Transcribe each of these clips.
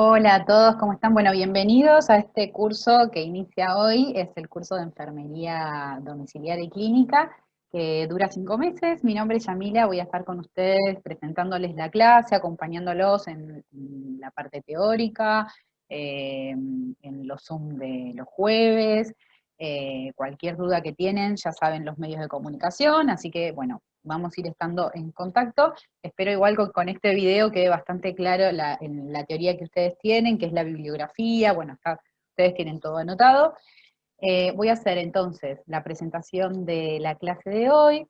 Hola a todos, ¿cómo están? Bueno, bienvenidos a este curso que inicia hoy. Es el curso de Enfermería Domiciliaria y Clínica, que dura 5 meses. Mi nombre es Yamila, voy a estar con ustedes presentándoles la clase, acompañándolos en la parte teórica, en los Zoom de los jueves. Cualquier duda que tienen, ya saben los medios de comunicación, así que bueno, vamos a ir estando en contacto. Espero igual con este video quede bastante claro en la teoría que ustedes tienen, que es la bibliografía. Bueno, acá ustedes tienen todo anotado. Voy a hacer entonces la presentación de la clase de hoy,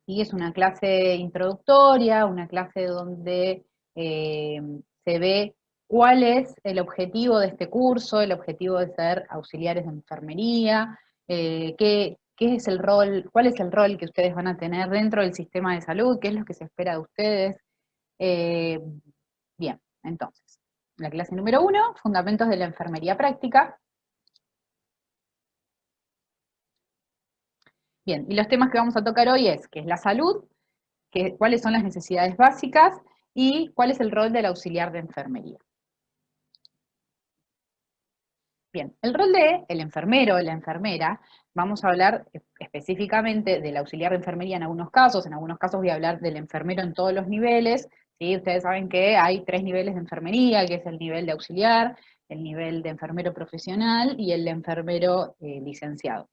y es una clase introductoria, una clase donde eh, se ve cuál es el objetivo de este curso, el objetivo de ser auxiliares de enfermería, qué es el rol, cuál es el rol que ustedes van a tener dentro del sistema de salud, qué es lo que se espera de ustedes. Eh, Bien, entonces, la clase número 1, fundamentos de la enfermería práctica. Bien, y los temas que vamos a tocar hoy es qué es la salud, cuáles son las necesidades básicas y cuál es el rol del auxiliar de enfermería. Bien, el rol de el enfermero o la enfermera, vamos a hablar específicamente del auxiliar de enfermería en algunos casos voy a hablar del enfermero en todos los niveles, ¿sí? Ustedes saben que hay 3 niveles de enfermería, que es el nivel de auxiliar, el nivel de enfermero profesional y el de enfermero licenciado.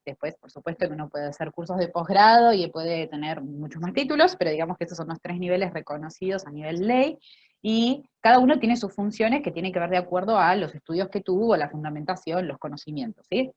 Después, por supuesto, que uno puede hacer cursos de posgrado y puede tener muchos más títulos, pero digamos que estos son los 3 niveles reconocidos a nivel ley, y cada uno tiene sus funciones que tienen que ver de acuerdo a los estudios que tuvo, la fundamentación, los conocimientos, ¿sí?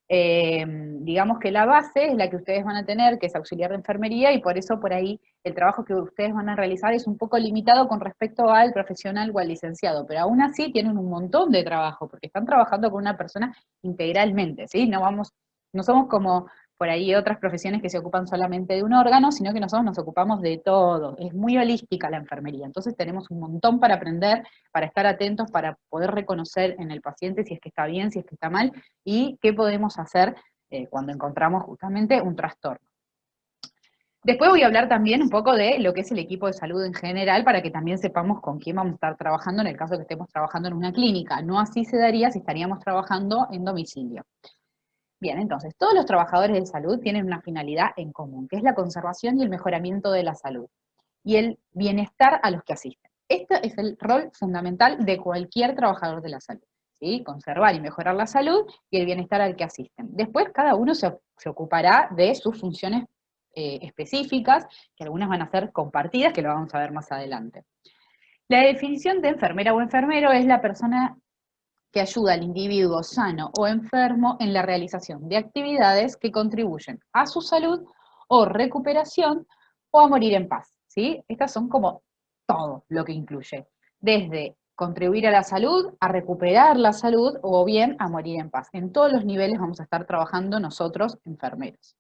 Digamos que la base es la que ustedes van a tener, que es auxiliar de enfermería, y por eso por ahí el trabajo que ustedes van a realizar es un poco limitado con respecto al profesional o al licenciado, pero aún así tienen un montón de trabajo, porque están trabajando con una persona integralmente, ¿sí? No somos como por ahí otras profesiones que se ocupan solamente de un órgano, sino que nosotros nos ocupamos de todo. Es muy holística la enfermería, entonces tenemos un montón para aprender, para estar atentos, para poder reconocer en el paciente si es que está bien, si es que está mal, y qué podemos hacer cuando encontramos justamente un trastorno. Después voy a hablar también un poco de lo que es el equipo de salud en general, para que también sepamos con quién vamos a estar trabajando en el caso de que estemos trabajando en una clínica. No así se daría si estaríamos trabajando en domicilio. Bien, entonces, todos los trabajadores de salud tienen una finalidad en común, que es la conservación y el mejoramiento de la salud, y el bienestar a los que asisten. Este es el rol fundamental de cualquier trabajador de la salud, ¿sí? Conservar y mejorar la salud y el bienestar al que asisten. Después, cada uno se ocupará de sus funciones específicas, que algunas van a ser compartidas, que lo vamos a ver más adelante. La definición de enfermera o enfermero es la persona que ayuda al individuo sano o enfermo en la realización de actividades que contribuyen a su salud o recuperación, o a morir en paz, ¿sí? Estas son como todo lo que incluye, desde contribuir a la salud, a recuperar la salud, o bien a morir en paz. En todos los niveles vamos a estar trabajando nosotros, enfermeros.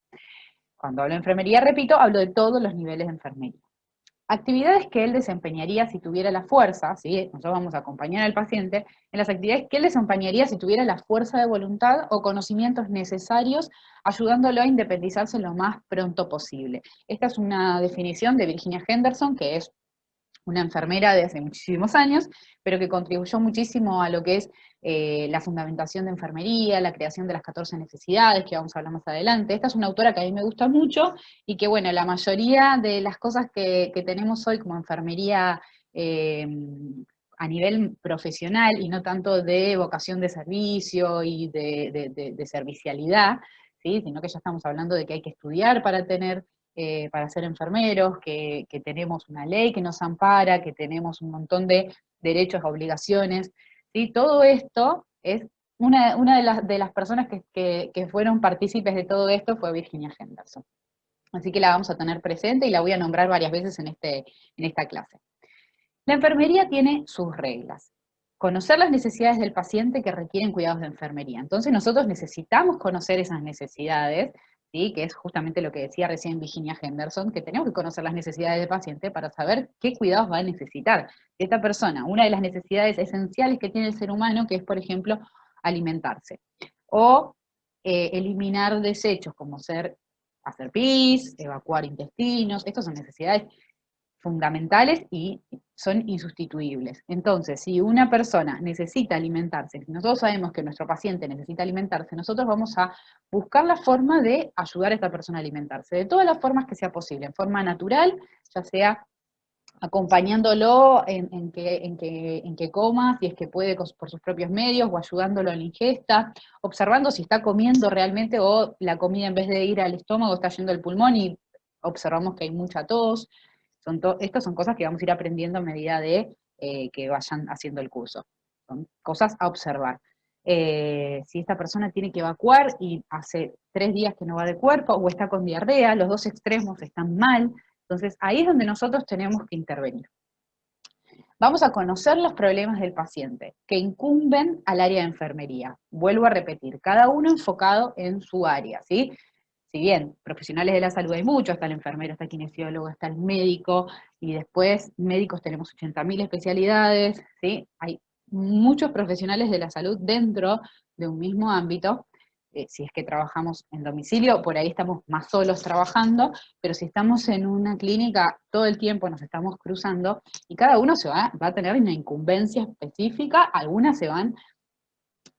Cuando hablo de enfermería, repito, hablo de todos los niveles de enfermería. Actividades que él desempeñaría si tuviera la fuerza, ¿sí? Nosotros vamos a acompañar al paciente en las actividades que él desempeñaría si tuviera la fuerza de voluntad o conocimientos necesarios, ayudándolo a independizarse lo más pronto posible. Esta es una definición de Virginia Henderson, que es una enfermera de hace muchísimos años, pero que contribuyó muchísimo a lo que es la fundamentación de enfermería, la creación de las 14 necesidades, que vamos a hablar más adelante. Esta es una autora que a mí me gusta mucho, y que, bueno, la mayoría de las cosas que tenemos hoy como enfermería eh, a nivel profesional, y no tanto de vocación de servicio y de servicialidad, ¿sí? Sino que ya estamos hablando de que hay que estudiar para ser enfermeros, que tenemos una ley que nos ampara, que tenemos un montón de derechos, obligaciones, ¿sí? Todo esto es, una de las personas que fueron partícipes de todo esto fue Virginia Henderson. Así que la vamos a tener presente y la voy a nombrar varias veces en esta clase. La enfermería tiene sus reglas. Conocer las necesidades del paciente que requieren cuidados de enfermería. Entonces nosotros necesitamos conocer esas necesidades, ¿sí? Que es justamente lo que decía recién Virginia Henderson, que tenemos que conocer las necesidades del paciente para saber qué cuidados va a necesitar. Esta persona, una de las necesidades esenciales que tiene el ser humano, que es, por ejemplo, alimentarse, o eliminar desechos, como hacer pis, evacuar intestinos. Estas son necesidades fundamentales y son insustituibles. Entonces, si una persona necesita alimentarse, si nosotros sabemos que nuestro paciente necesita alimentarse, nosotros vamos a buscar la forma de ayudar a esta persona a alimentarse, de todas las formas que sea posible, en forma natural, ya sea acompañándolo en que coma, si es que puede por sus propios medios, o ayudándolo en la ingesta, observando si está comiendo realmente o la comida en vez de ir al estómago está yendo al pulmón y observamos que hay mucha tos. Estas son cosas que vamos a ir aprendiendo a medida de que vayan haciendo el curso. Son cosas a observar. Si esta persona tiene que evacuar y hace 3 días que no va de cuerpo o está con diarrea, los dos extremos están mal, entonces ahí es donde nosotros tenemos que intervenir. Vamos a conocer los problemas del paciente que incumben al área de enfermería. Vuelvo a repetir, cada uno enfocado en su área, ¿sí? Si bien profesionales de la salud hay muchos, está el enfermero, está el kinesiólogo, está el médico, y después médicos tenemos 80.000 especialidades, ¿sí? Hay muchos profesionales de la salud dentro de un mismo ámbito. Si es que trabajamos en domicilio, por ahí estamos más solos trabajando, pero si estamos en una clínica, todo el tiempo nos estamos cruzando, y cada uno va a tener una incumbencia específica, algunas se van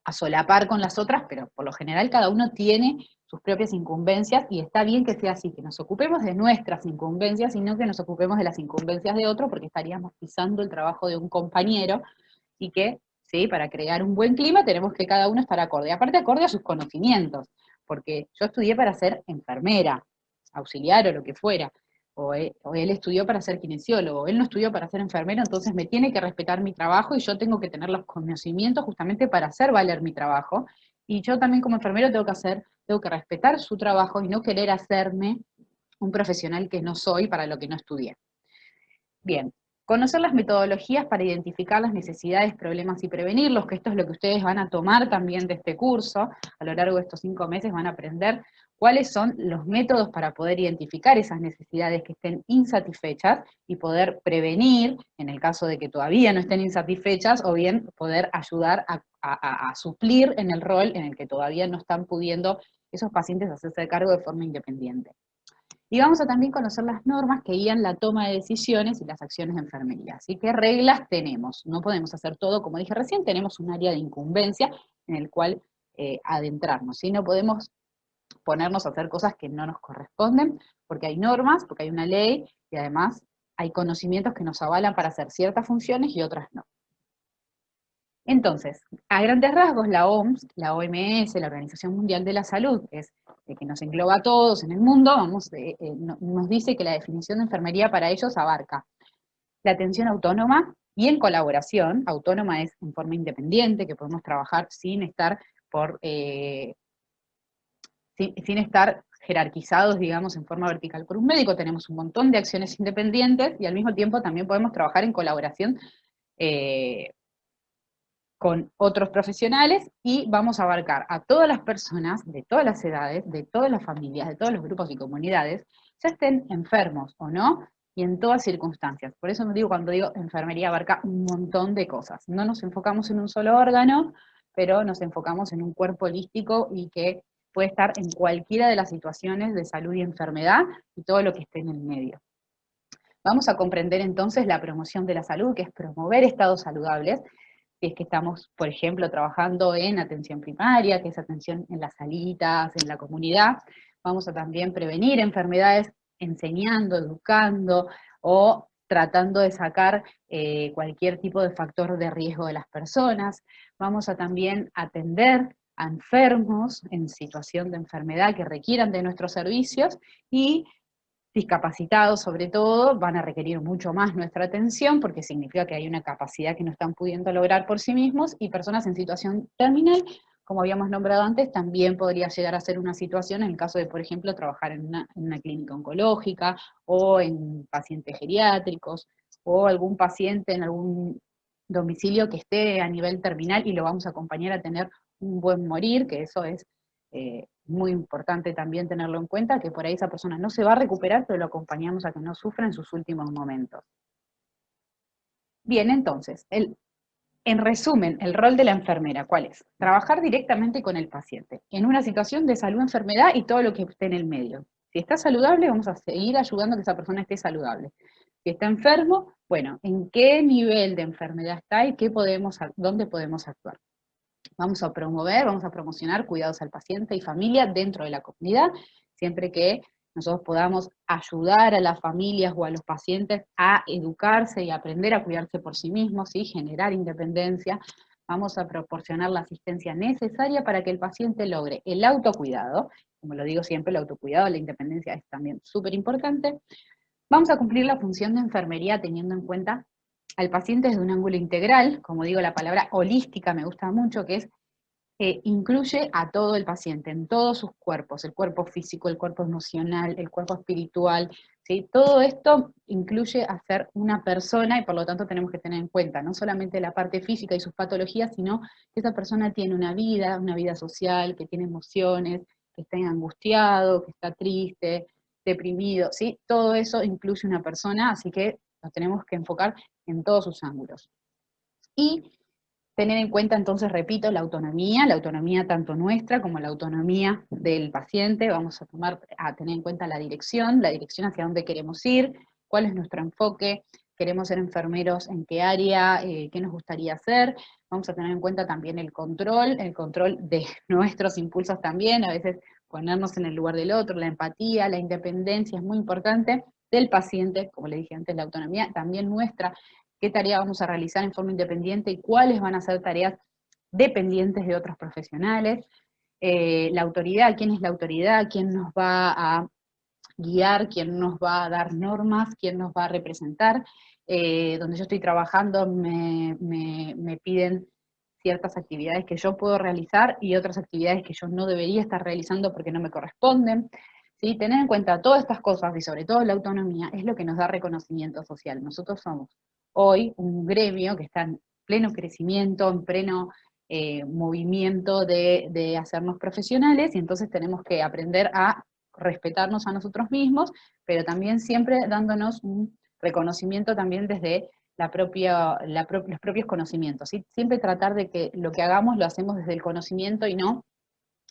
a solapar con las otras, pero por lo general cada uno tiene sus propias incumbencias, y está bien que sea así, que nos ocupemos de nuestras incumbencias y no que nos ocupemos de las incumbencias de otro, porque estaríamos pisando el trabajo de un compañero, y que, sí, para crear un buen clima tenemos que cada uno estar acorde, aparte acorde a sus conocimientos, porque yo estudié para ser enfermera, auxiliar o lo que fuera, o él estudió para ser kinesiólogo, él no estudió para ser enfermero, entonces me tiene que respetar mi trabajo y yo tengo que tener los conocimientos justamente para hacer valer mi trabajo. Y yo también como enfermero tengo que respetar su trabajo y no querer hacerme un profesional que no soy para lo que no estudié. Bien, conocer las metodologías para identificar las necesidades, problemas y prevenirlos, que esto es lo que ustedes van a tomar también de este curso. A lo largo de estos 5 meses van a aprender cuáles son los métodos para poder identificar esas necesidades que estén insatisfechas y poder prevenir, en el caso de que todavía no estén insatisfechas, o bien poder ayudar a suplir en el rol en el que todavía no están pudiendo esos pacientes hacerse cargo de forma independiente. Y vamos a también conocer las normas que guían la toma de decisiones y las acciones de enfermería. Así que reglas tenemos, no podemos hacer todo, como dije recién, tenemos un área de incumbencia en el cual adentrarnos, ¿sí? No podemos ponernos a hacer cosas que no nos corresponden, porque hay normas, porque hay una ley, y además hay conocimientos que nos avalan para hacer ciertas funciones y otras no. Entonces, a grandes rasgos, la OMS, la OMS, la Organización Mundial de la Salud, que nos engloba a todos en el mundo, nos dice que la definición de enfermería para ellos abarca la atención autónoma y en colaboración. Autónoma es en forma independiente, que podemos trabajar sin estar sin estar jerarquizados, digamos, en forma vertical por un médico. Tenemos un montón de acciones independientes y al mismo tiempo también podemos trabajar en colaboración con otros profesionales, y vamos a abarcar a todas las personas de todas las edades, de todas las familias, de todos los grupos y comunidades, ya estén enfermos o no, y en todas circunstancias. Por eso cuando digo enfermería abarca un montón de cosas. No nos enfocamos en un solo órgano, pero nos enfocamos en un cuerpo holístico y que puede estar en cualquiera de las situaciones de salud y enfermedad y todo lo que esté en el medio. Vamos a comprender entonces la promoción de la salud, que es promover estados saludables, si es que estamos, por ejemplo, trabajando en atención primaria, que es atención en las salitas, en la comunidad. Vamos a también prevenir enfermedades enseñando, educando o tratando de sacar cualquier tipo de factor de riesgo de las personas. Vamos a también atender a enfermos en situación de enfermedad que requieran de nuestros servicios, y discapacitados sobre todo van a requerir mucho más nuestra atención, porque significa que hay una capacidad que no están pudiendo lograr por sí mismos, y personas en situación terminal, como habíamos nombrado antes, también podría llegar a ser una situación en el caso de, por ejemplo, trabajar en una clínica oncológica, o en pacientes geriátricos, o algún paciente en algún domicilio que esté a nivel terminal y lo vamos a acompañar a tener un buen morir, que eso es muy importante también tenerlo en cuenta, que por ahí esa persona no se va a recuperar, pero lo acompañamos a que no sufra en sus últimos momentos. Bien, entonces, en resumen, el rol de la enfermera, ¿cuál es? Trabajar directamente con el paciente, en una situación de salud, enfermedad y todo lo que esté en el medio. Si está saludable, vamos a seguir ayudando a que esa persona esté saludable. Si está enfermo, bueno, ¿en qué nivel de enfermedad está y dónde podemos actuar? Vamos a promover, vamos a promocionar cuidados al paciente y familia dentro de la comunidad, siempre que nosotros podamos ayudar a las familias o a los pacientes a educarse y aprender a cuidarse por sí mismos, ¿sí? Generar independencia. Vamos a proporcionar la asistencia necesaria para que el paciente logre el autocuidado. Como lo digo siempre, el autocuidado, la independencia es también súper importante. Vamos a cumplir la función de enfermería teniendo en cuenta al paciente desde un ángulo integral, como digo, la palabra holística me gusta mucho, que es incluye a todo el paciente, en todos sus cuerpos, el cuerpo físico, el cuerpo emocional, el cuerpo espiritual, ¿sí? Todo esto incluye a ser una persona y por lo tanto tenemos que tener en cuenta no solamente la parte física y sus patologías, sino que esa persona tiene una vida social, que tiene emociones, que está angustiado, que está triste, deprimido, ¿sí? Todo eso incluye una persona, así que nos tenemos que enfocar en todos sus ángulos. Y tener en cuenta entonces, repito, la autonomía tanto nuestra como la autonomía del paciente. Vamos a tener en cuenta la dirección hacia dónde queremos ir, cuál es nuestro enfoque, queremos ser enfermeros en qué área, qué nos gustaría hacer. Vamos a tener en cuenta también el control de nuestros impulsos también, a veces ponernos en el lugar del otro, la empatía, la independencia es muy importante del paciente, como le dije antes, la autonomía también nuestra, qué tarea vamos a realizar en forma independiente y cuáles van a ser tareas dependientes de otros profesionales. La autoridad, quién es la autoridad, quién nos va a guiar, quién nos va a dar normas, quién nos va a representar. Donde yo estoy trabajando me piden ciertas actividades que yo puedo realizar y otras actividades que yo no debería estar realizando porque no me corresponden. ¿Sí? Tener en cuenta todas estas cosas y sobre todo la autonomía es lo que nos da reconocimiento social. Nosotros somos hoy un gremio que está en pleno crecimiento, en pleno movimiento de hacernos profesionales y entonces tenemos que aprender a respetarnos a nosotros mismos, pero también siempre dándonos un reconocimiento también desde los propios conocimientos, ¿sí? Siempre tratar de que lo que hagamos lo hacemos desde el conocimiento y no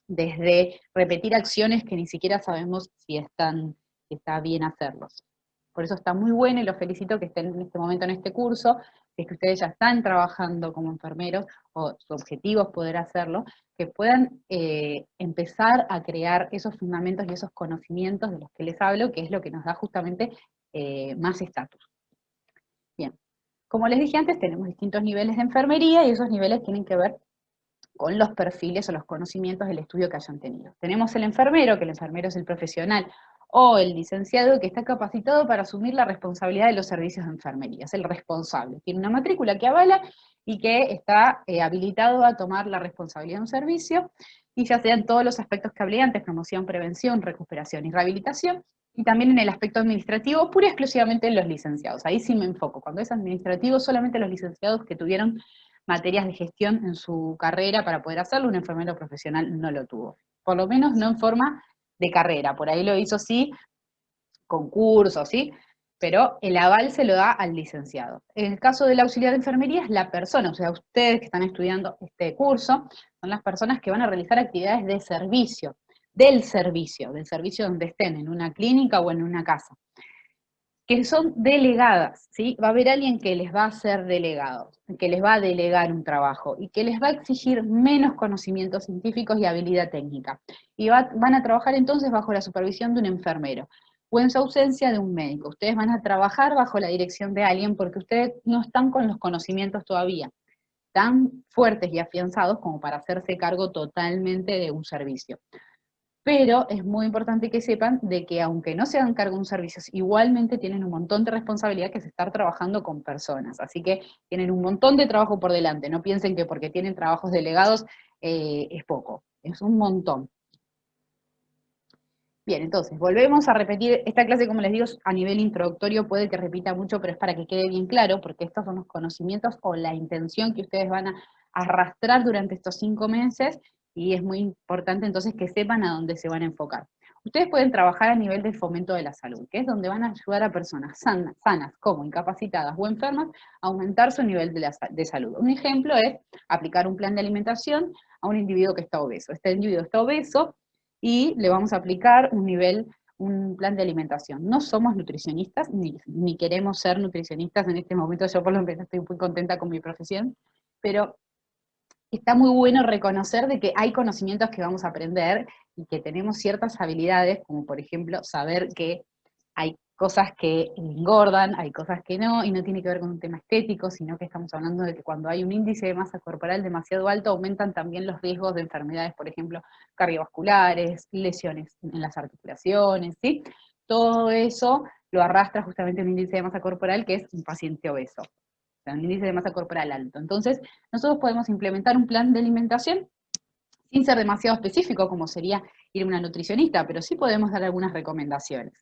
desde repetir acciones que ni siquiera sabemos si está bien hacerlos. Por eso está muy bueno y los felicito que estén en este momento en este curso, si es que ustedes ya están trabajando como enfermeros o su objetivo es poder hacerlo, que puedan empezar a crear esos fundamentos y esos conocimientos de los que les hablo, que es lo que nos da justamente más estatus. Bien, como les dije antes, tenemos distintos niveles de enfermería y esos niveles tienen que ver con los perfiles o los conocimientos del estudio que hayan tenido. Tenemos el enfermero, que el enfermero es el profesional, o el licenciado que está capacitado para asumir la responsabilidad de los servicios de enfermería, es el responsable. Tiene una matrícula que avala y que está habilitado a tomar la responsabilidad de un servicio, y ya sean todos los aspectos que hablé antes, promoción, prevención, recuperación y rehabilitación, y también en el aspecto administrativo, pura y exclusivamente en los licenciados. Ahí sí me enfoco. Cuando es administrativo, solamente los licenciados que tuvieron materias de gestión en su carrera para poder hacerlo, un enfermero profesional no lo tuvo. Por lo menos no en forma de carrera, por ahí lo hizo sí, con cursos, ¿sí? Pero el aval se lo da al licenciado. En el caso del auxiliar de enfermería es la persona, o sea, ustedes que están estudiando este curso, son las personas que van a realizar actividades de servicio, del servicio donde estén, en una clínica o en una casa, que son delegadas, ¿sí? Va a haber alguien que les va a ser delegado, que les va a delegar un trabajo y que les va a exigir menos conocimientos científicos y habilidad técnica. Y van a trabajar entonces bajo la supervisión de un enfermero o en su ausencia de un médico. Ustedes van a trabajar bajo la dirección de alguien porque ustedes no están con los conocimientos todavía tan fuertes y afianzados como para hacerse cargo totalmente de un servicio. Pero es muy importante que sepan de que aunque no se hagan cargo de un servicio, igualmente tienen un montón de responsabilidad que es estar trabajando con personas. Así que tienen un montón de trabajo por delante. No piensen que porque tienen trabajos delegados es poco. Es un montón. Bien, entonces, volvemos a repetir, esta clase, como les digo, a nivel introductorio puede que repita mucho, pero es para que quede bien claro, porque estos son los conocimientos o la intención que ustedes van a arrastrar durante estos 5 meses, y es muy importante entonces que sepan a dónde se van a enfocar. Ustedes pueden trabajar a nivel del fomento de la salud, que es donde van a ayudar a personas sanas como incapacitadas o enfermas a aumentar su nivel de salud. Un ejemplo es aplicar un plan de alimentación a un individuo que está obeso. Este individuo está obeso, y le vamos a aplicar un plan de alimentación. No somos nutricionistas, ni queremos ser nutricionistas en este momento, yo por lo menos estoy muy contenta con mi profesión, pero está muy bueno reconocer de que hay conocimientos que vamos a aprender y que tenemos ciertas habilidades, como por ejemplo saber que hay cosas que engordan, hay cosas que no, y no tiene que ver con un tema estético, sino que estamos hablando de que cuando hay un índice de masa corporal demasiado alto, aumentan también los riesgos de enfermedades, por ejemplo, cardiovasculares, lesiones en las articulaciones, ¿sí? Todo eso lo arrastra justamente un índice de masa corporal que es un paciente obeso, o sea, un índice de masa corporal alto. Entonces, nosotros podemos implementar un plan de alimentación sin ser demasiado específico, como sería ir a una nutricionista, pero sí podemos dar algunas recomendaciones.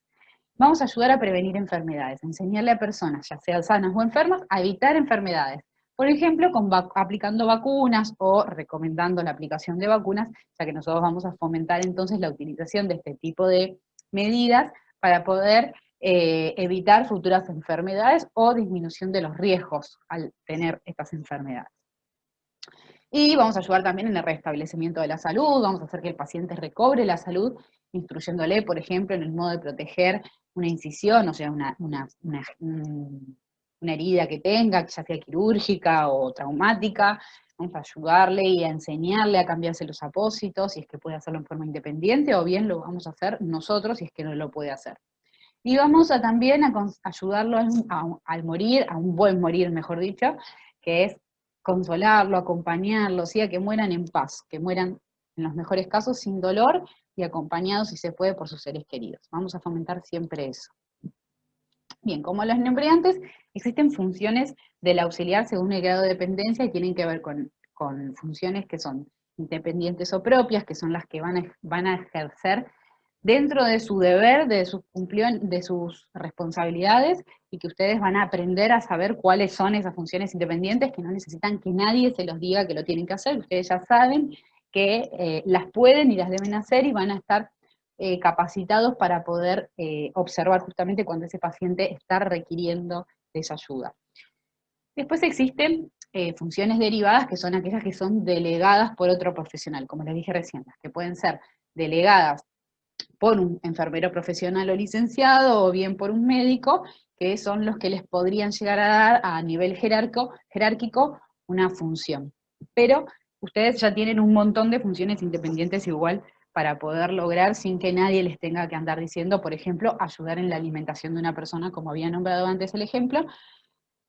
Vamos a ayudar a prevenir enfermedades, enseñarle a personas, ya sean sanas o enfermas, a evitar enfermedades. Por ejemplo, aplicando vacunas o recomendando la aplicación de vacunas, ya que nosotros vamos a fomentar entonces la utilización de este tipo de medidas para poder evitar futuras enfermedades o disminución de los riesgos al tener estas enfermedades. Y vamos a ayudar también en el restablecimiento de la salud, vamos a hacer que el paciente recobre la salud, instruyéndole, por ejemplo, en el modo de proteger una incisión, o sea, una herida que tenga, ya sea quirúrgica o traumática. Vamos a ayudarle y a enseñarle a cambiarse los apósitos, si es que puede hacerlo en forma independiente, o bien lo vamos a hacer nosotros si es que no lo puede hacer. Y vamos a también a ayudarlo al morir, a un buen morir, mejor dicho, que es consolarlo, acompañarlo, ¿sí? A que mueran en paz, que mueran en los mejores casos sin dolor y acompañados, si se puede, por sus seres queridos. Vamos a fomentar siempre eso. Bien, como los nombré antes, existen funciones del auxiliar según el grado de dependencia y tienen que ver con funciones que son independientes o propias, que son las que van a ejercer dentro de su deber, de sus responsabilidades, y que ustedes van a aprender a saber cuáles son esas funciones independientes, que no necesitan que nadie se los diga que lo tienen que hacer, ustedes ya saben que las pueden y las deben hacer y van a estar capacitados para poder observar justamente cuando ese paciente está requiriendo de esa ayuda. Después existen funciones derivadas, que son aquellas que son delegadas por otro profesional, como les dije recién, las que pueden ser delegadas por un enfermero profesional o licenciado, o bien por un médico, que son los que les podrían llegar a dar a nivel jerárquico una función. Pero ustedes ya tienen un montón de funciones independientes igual para poder lograr sin que nadie les tenga que andar diciendo, por ejemplo, ayudar en la alimentación de una persona, como había nombrado antes el ejemplo.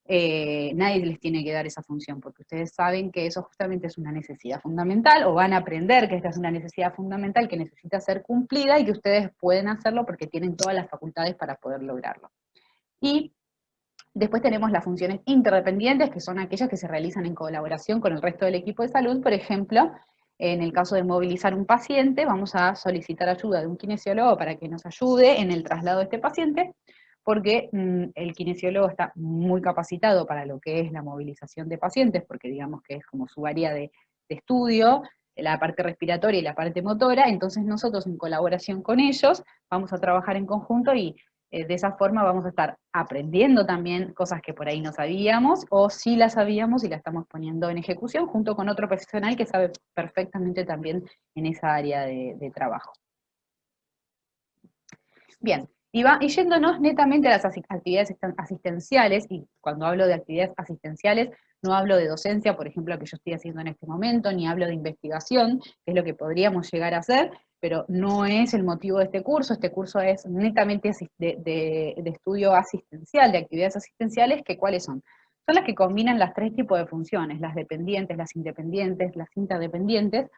Nadie les tiene que dar esa función, porque ustedes saben que eso justamente es una necesidad fundamental, o van a aprender que esta es una necesidad fundamental que necesita ser cumplida y que ustedes pueden hacerlo porque tienen todas las facultades para poder lograrlo. Y después tenemos las funciones interdependientes, que son aquellas que se realizan en colaboración con el resto del equipo de salud. Por ejemplo, en el caso de movilizar un paciente, vamos a solicitar ayuda de un kinesiólogo para que nos ayude en el traslado de este paciente, porque el kinesiólogo está muy capacitado para lo que es la movilización de pacientes, porque digamos que es como su área de estudio, la parte respiratoria y la parte motora. Entonces nosotros, en colaboración con ellos, vamos a trabajar en conjunto y de esa forma vamos a estar aprendiendo también cosas que por ahí no sabíamos, o sí las sabíamos y las estamos poniendo en ejecución junto con otro profesional que sabe perfectamente también en esa área de trabajo. Bien, y yéndonos netamente a las actividades asistenciales, y cuando hablo de actividades asistenciales, no hablo de docencia, por ejemplo, que yo estoy haciendo en este momento, ni hablo de investigación, que es lo que podríamos llegar a hacer, pero no es el motivo de este curso es netamente de estudio asistencial, de actividades asistenciales, que ¿cuáles son? Son las que combinan las tres tipos de funciones, las dependientes, las independientes, las interdependientes.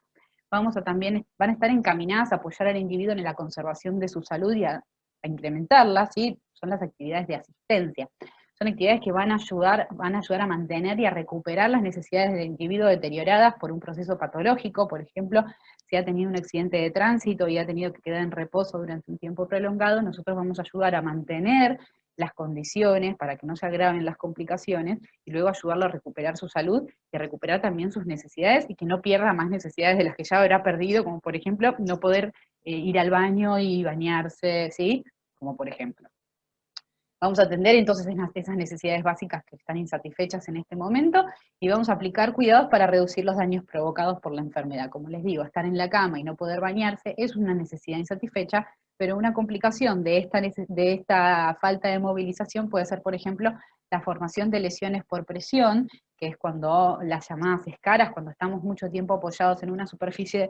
Van a estar encaminadas a apoyar al individuo en la conservación de su salud y a incrementarla, ¿sí? Son las actividades de asistencia. Son actividades que van a ayudar a mantener y a recuperar las necesidades del individuo deterioradas por un proceso patológico. Por ejemplo, si ha tenido un accidente de tránsito y ha tenido que quedar en reposo durante un tiempo prolongado, nosotros vamos a ayudar a mantener las condiciones para que no se agraven las complicaciones, y luego ayudarlo a recuperar su salud y a recuperar también sus necesidades, y que no pierda más necesidades de las que ya habrá perdido, como por ejemplo no poder ir al baño y bañarse, ¿sí? Como por ejemplo. Vamos a atender entonces esas necesidades básicas que están insatisfechas en este momento, y vamos a aplicar cuidados para reducir los daños provocados por la enfermedad. Como les digo, estar en la cama y no poder bañarse es una necesidad insatisfecha, Pero una complicación de esta falta de movilización puede ser, por ejemplo, la formación de lesiones por presión, que es cuando las llamadas escaras, cuando estamos mucho tiempo apoyados en una superficie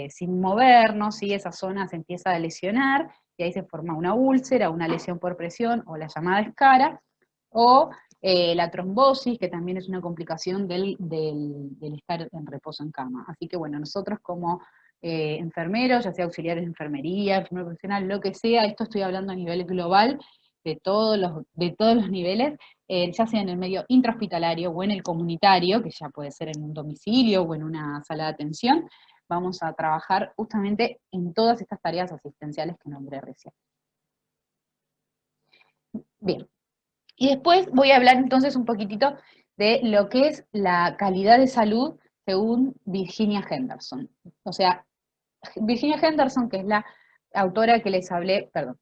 sin movernos, ¿sí? Esa zona se empieza a lesionar y ahí se forma una úlcera, una lesión por presión o la llamada escara, o la trombosis, que también es una complicación del estar en reposo en cama. Así que bueno, nosotros como enfermeros, ya sea auxiliares de enfermería, enfermero profesional, lo que sea, esto estoy hablando a nivel global, de todos los niveles, ya sea en el medio intrahospitalario o en el comunitario, que ya puede ser en un domicilio o en una sala de atención, vamos a trabajar justamente en todas estas tareas asistenciales que nombré recién. Bien, y después voy a hablar entonces un poquitito de lo que es la calidad de salud según Virginia Henderson. O sea, Virginia Henderson, que es la autora que les hablé, perdón,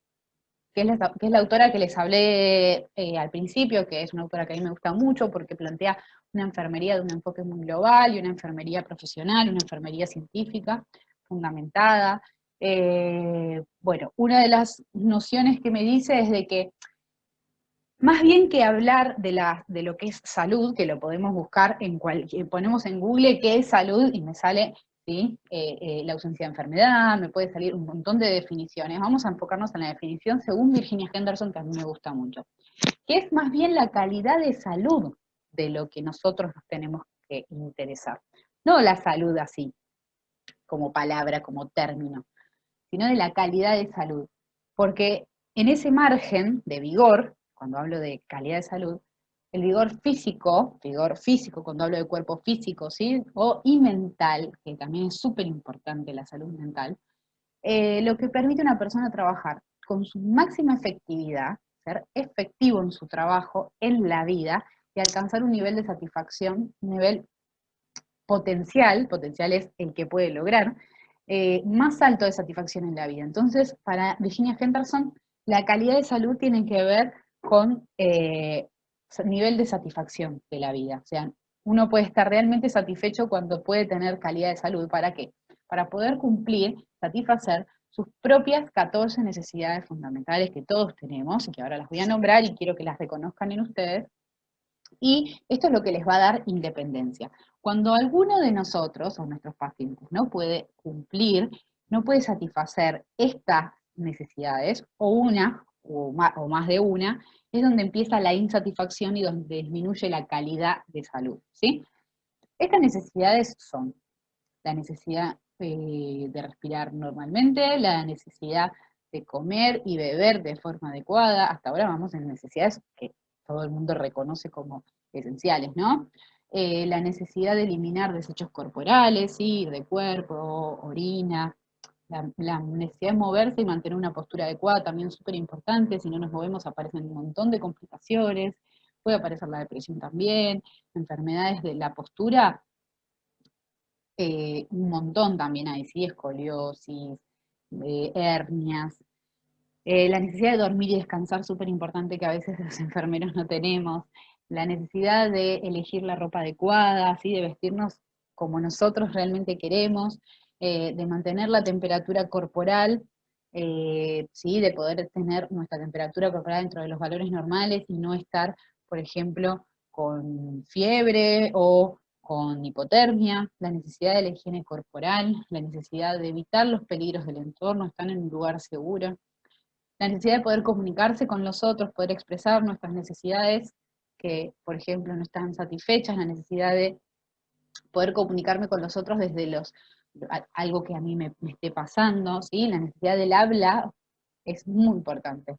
que es la autora que les hablé al principio, que es una autora que a mí me gusta mucho porque plantea una enfermería de un enfoque muy global y una enfermería profesional, una enfermería científica, fundamentada. Bueno, una de las nociones que me dice es de que más bien que hablar de lo que es salud, que lo podemos buscar ponemos en Google qué es salud y me sale, ¿sí? La ausencia de enfermedad, me puede salir un montón de definiciones. Vamos a enfocarnos en la definición según Virginia Henderson, que a mí me gusta mucho, que es más bien la calidad de salud de lo que nosotros nos tenemos que interesar. No la salud así, como palabra, como término, sino de la calidad de salud. Porque en ese margen de vigor, cuando hablo de calidad de salud, el vigor físico, cuando hablo de cuerpo físico, ¿sí? Y mental, que también es súper importante la salud mental, lo que permite a una persona trabajar con su máxima efectividad, ser efectivo en su trabajo, en la vida, y alcanzar un nivel de satisfacción, un nivel potencial es el que puede lograr, más alto de satisfacción en la vida. Entonces, para Virginia Henderson, la calidad de salud tiene que ver con nivel de satisfacción de la vida. O sea, uno puede estar realmente satisfecho cuando puede tener calidad de salud. ¿Para qué? Para poder cumplir, satisfacer sus propias 14 necesidades fundamentales que todos tenemos y que ahora las voy a nombrar y quiero que las reconozcan en ustedes. Y esto es lo que les va a dar independencia. Cuando alguno de nosotros o nuestros pacientes no puede cumplir, no puede satisfacer estas necesidades, o más de una, es donde empieza la insatisfacción y donde disminuye la calidad de salud, ¿sí? Estas necesidades son la necesidad de respirar normalmente, la necesidad de comer y beber de forma adecuada. Hasta ahora vamos en necesidades que todo el mundo reconoce como esenciales, ¿no? La necesidad de eliminar desechos corporales, ¿sí? De cuerpo, orina, la necesidad de moverse y mantener una postura adecuada también es súper importante. Si no nos movemos aparecen un montón de complicaciones, puede aparecer la depresión también, enfermedades de la postura, un montón también hay, ¿sí? Escoliosis, hernias, la necesidad de dormir y descansar, súper importante que a veces los enfermeros no tenemos, la necesidad de elegir la ropa adecuada, ¿sí? De vestirnos como nosotros realmente queremos, de mantener la temperatura corporal, ¿sí? De poder tener nuestra temperatura corporal dentro de los valores normales y no estar, por ejemplo, con fiebre o con hipotermia, la necesidad de la higiene corporal, la necesidad de evitar los peligros del entorno, estar en un lugar seguro, la necesidad de poder comunicarse con los otros, poder expresar nuestras necesidades que, por ejemplo, no están satisfechas, la necesidad de poder comunicarme con los otros desde algo que a mí me esté pasando, ¿sí? La necesidad del habla es muy importante.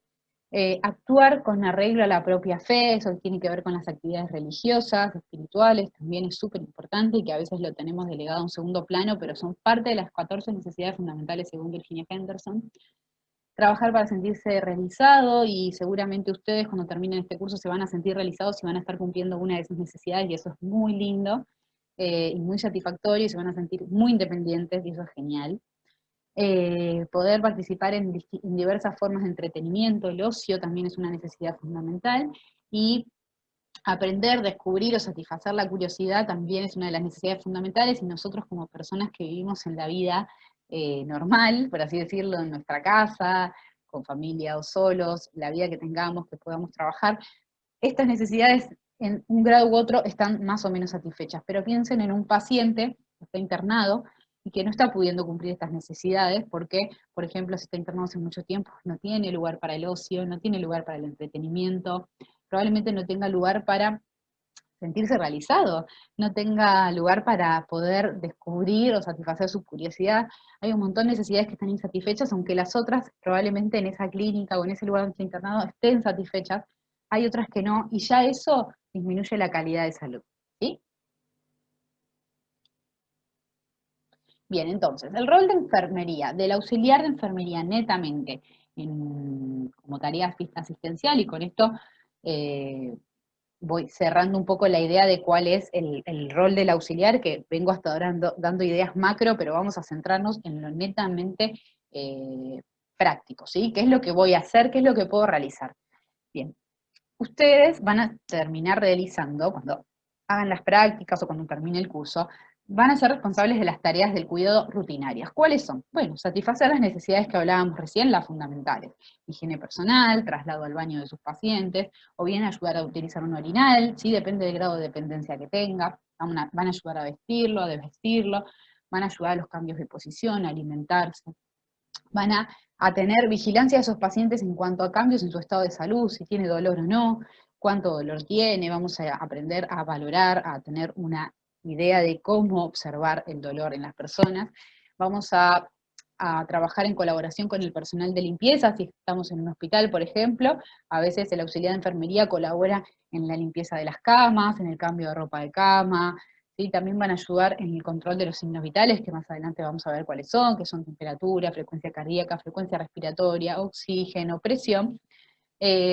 Actuar con arreglo a la propia fe, eso tiene que ver con las actividades religiosas, espirituales, también es súper importante y que a veces lo tenemos delegado a un segundo plano, pero son parte de las 14 necesidades fundamentales según Virginia Henderson. Trabajar para sentirse realizado y seguramente ustedes cuando terminen este curso se van a sentir realizados y van a estar cumpliendo una de esas necesidades y eso es muy lindo y muy satisfactorio y se van a sentir muy independientes y eso es genial. Poder participar en diversas formas de entretenimiento, el ocio también es una necesidad fundamental y aprender, descubrir o satisfacer la curiosidad también es una de las necesidades fundamentales y nosotros como personas que vivimos en la vida normal, por así decirlo, en nuestra casa, con familia o solos, la vida que tengamos, que podamos trabajar, estas necesidades en un grado u otro están más o menos satisfechas, pero piensen en un paciente que está internado y que no está pudiendo cumplir estas necesidades porque, por ejemplo, si está internado hace mucho tiempo, no tiene lugar para el ocio, no tiene lugar para el entretenimiento, probablemente no tenga lugar para sentirse realizado, no tenga lugar para poder descubrir o satisfacer su curiosidad. Hay un montón de necesidades que están insatisfechas, aunque las otras probablemente en esa clínica o en ese lugar donde está internado estén satisfechas, hay otras que no, y ya eso disminuye la calidad de salud. ¿Sí? Bien, entonces, el rol de enfermería, del auxiliar de enfermería netamente como tarea asistencial, y con esto eh, voy cerrando un poco la idea de cuál es el rol del auxiliar, que vengo hasta ahora dando ideas macro, pero vamos a centrarnos en lo netamente eh, práctico, ¿sí? ¿Qué es lo que voy a hacer? ¿Qué es lo que puedo realizar? Bien, ustedes van a terminar realizando, cuando hagan las prácticas o cuando termine el curso, van a ser responsables de las tareas del cuidado rutinarias. ¿Cuáles son? Bueno, satisfacer las necesidades que hablábamos recién, las fundamentales. Higiene personal, traslado al baño de sus pacientes, o bien ayudar a utilizar un orinal, ¿sí? Depende del grado de dependencia que tenga. Van a ayudar a vestirlo, a desvestirlo, van a ayudar a los cambios de posición, a alimentarse, van a tener vigilancia de esos pacientes en cuanto a cambios en su estado de salud, si tiene dolor o no, cuánto dolor tiene, vamos a aprender a valorar, a tener una idea de cómo observar el dolor en las personas, vamos a trabajar en colaboración con el personal de limpieza, si estamos en un hospital, por ejemplo, a veces el auxiliar de enfermería colabora en la limpieza de las camas, en el cambio de ropa de cama, ¿sí? También van a ayudar en el control de los signos vitales, que más adelante vamos a ver cuáles son, que son temperatura, frecuencia cardíaca, frecuencia respiratoria, oxígeno, presión.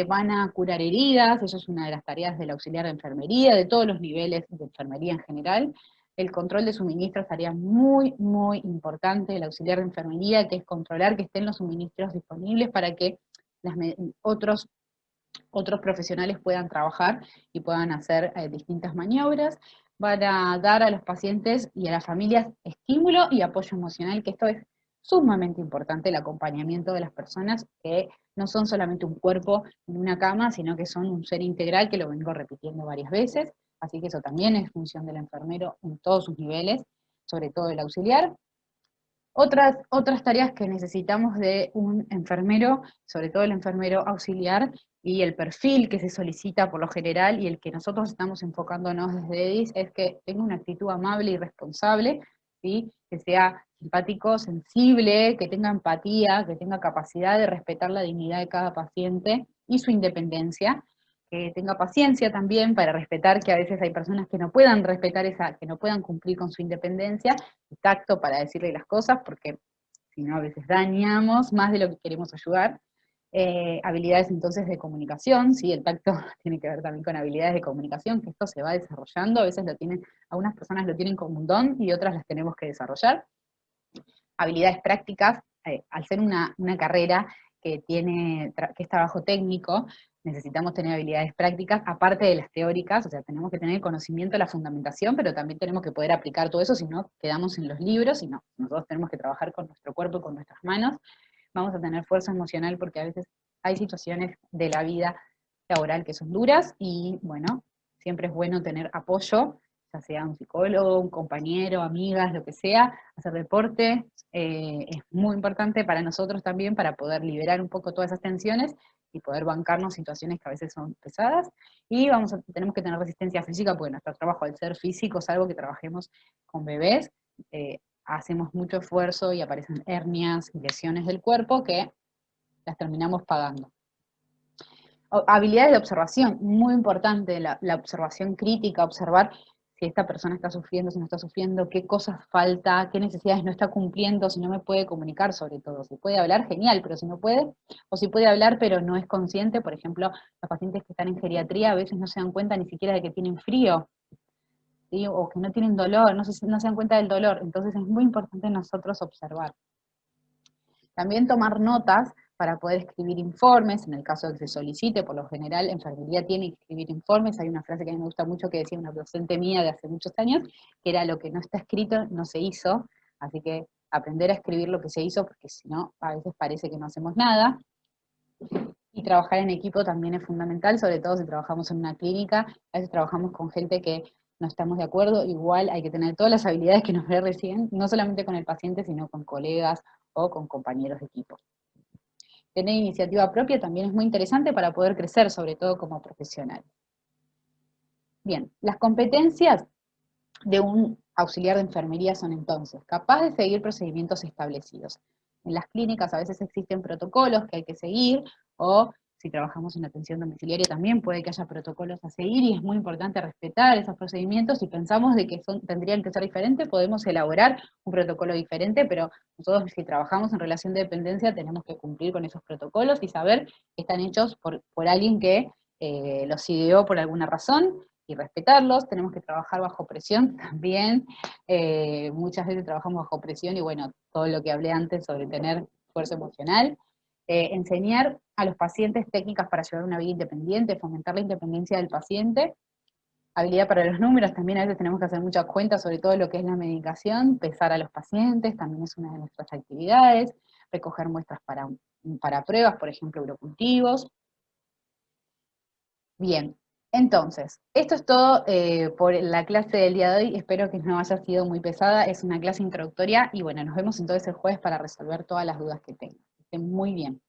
Van a curar heridas, eso es una de las tareas del auxiliar de enfermería, de todos los niveles de enfermería en general. El control de suministros, tarea muy, muy importante del auxiliar de enfermería, que es controlar que estén los suministros disponibles para que otros profesionales puedan trabajar y puedan hacer distintas maniobras. Van a dar a los pacientes y a las familias estímulo y apoyo emocional, que esto es sumamente importante, el acompañamiento de las personas que no son solamente un cuerpo en una cama, sino que son un ser integral, que lo vengo repitiendo varias veces, así que eso también es función del enfermero en todos sus niveles, sobre todo el auxiliar. Otras tareas que necesitamos de un enfermero, sobre todo el enfermero auxiliar, y el perfil que se solicita por lo general y el que nosotros estamos enfocándonos desde EDIS es que tenga una actitud amable y responsable, ¿sí? Que sea simpático, sensible, que tenga empatía, que tenga capacidad de respetar la dignidad de cada paciente y su independencia, que tenga paciencia también para respetar que a veces hay personas que no puedan respetar que no puedan cumplir con su independencia, y tacto para decirle las cosas, porque si no a veces dañamos más de lo que queremos ayudar. Habilidades entonces de comunicación, ¿sí? El tacto tiene que ver también con habilidades de comunicación, que esto se va desarrollando, a veces algunas personas lo tienen como un don y otras las tenemos que desarrollar. Habilidades prácticas, al ser una carrera que es trabajo técnico, necesitamos tener habilidades prácticas, aparte de las teóricas, o sea, tenemos que tener conocimiento de la fundamentación, pero también tenemos que poder aplicar todo eso, si no quedamos en los libros, y no, nosotros tenemos que trabajar con nuestro cuerpo y con nuestras manos, vamos a tener fuerza emocional porque a veces hay situaciones de la vida laboral que son duras, y bueno, siempre es bueno tener apoyo, ya sea un psicólogo, un compañero, amigas, lo que sea, hacer deporte, es muy importante para nosotros también, para poder liberar un poco todas esas tensiones y poder bancarnos situaciones que a veces son pesadas, y tenemos que tener resistencia física, porque nuestro trabajo, al ser físico, es algo que trabajemos con bebés, hacemos mucho esfuerzo y aparecen hernias y lesiones del cuerpo que las terminamos pagando. Habilidades de observación, muy importante, la observación crítica, observar si esta persona está sufriendo, si no está sufriendo, qué cosas falta, qué necesidades no está cumpliendo, si no me puede comunicar sobre todo. Si puede hablar, genial, pero si no puede, o si puede hablar pero no es consciente, por ejemplo, los pacientes que están en geriatría a veces no se dan cuenta ni siquiera de que tienen frío, ¿sí? O que no tienen dolor, no se dan cuenta del dolor, entonces es muy importante nosotros observar. También tomar notas para poder escribir informes, en el caso de que se solicite, por lo general, enfermería tiene que escribir informes. Hay una frase que a mí me gusta mucho que decía una docente mía de hace muchos años, que era: lo que no está escrito no se hizo, así que aprender a escribir lo que se hizo, porque si no, a veces parece que no hacemos nada. Y trabajar en equipo también es fundamental, sobre todo si trabajamos en una clínica, a veces trabajamos con gente que no estamos de acuerdo, igual hay que tener todas las habilidades que nos ve recién, no solamente con el paciente, sino con colegas o con compañeros de equipo. Tener iniciativa propia también es muy interesante para poder crecer, sobre todo como profesional. Bien, las competencias de un auxiliar de enfermería son entonces capaz de seguir procedimientos establecidos. En las clínicas a veces existen protocolos que hay que seguir, o si trabajamos en atención domiciliaria también puede que haya protocolos a seguir, y es muy importante respetar esos procedimientos. Si pensamos de que tendrían que ser diferentes, podemos elaborar un protocolo diferente, pero nosotros si trabajamos en relación de dependencia tenemos que cumplir con esos protocolos y saber que están hechos por alguien que los ideó por alguna razón, y respetarlos. Tenemos que trabajar bajo presión también. Muchas veces trabajamos bajo presión y bueno, todo lo que hablé antes sobre tener fuerza emocional. Enseñar a los pacientes técnicas para llevar una vida independiente, fomentar la independencia del paciente. Habilidad para los números, también a veces tenemos que hacer muchas cuentas sobre todo lo que es la medicación. Pesar a los pacientes también es una de nuestras actividades. Recoger muestras para pruebas, por ejemplo, urocultivos. Bien, entonces, esto es todo por la clase del día de hoy. Espero que no haya sido muy pesada. Es una clase introductoria y bueno, nos vemos entonces el jueves para resolver todas las dudas que tengan. Que estén muy bien.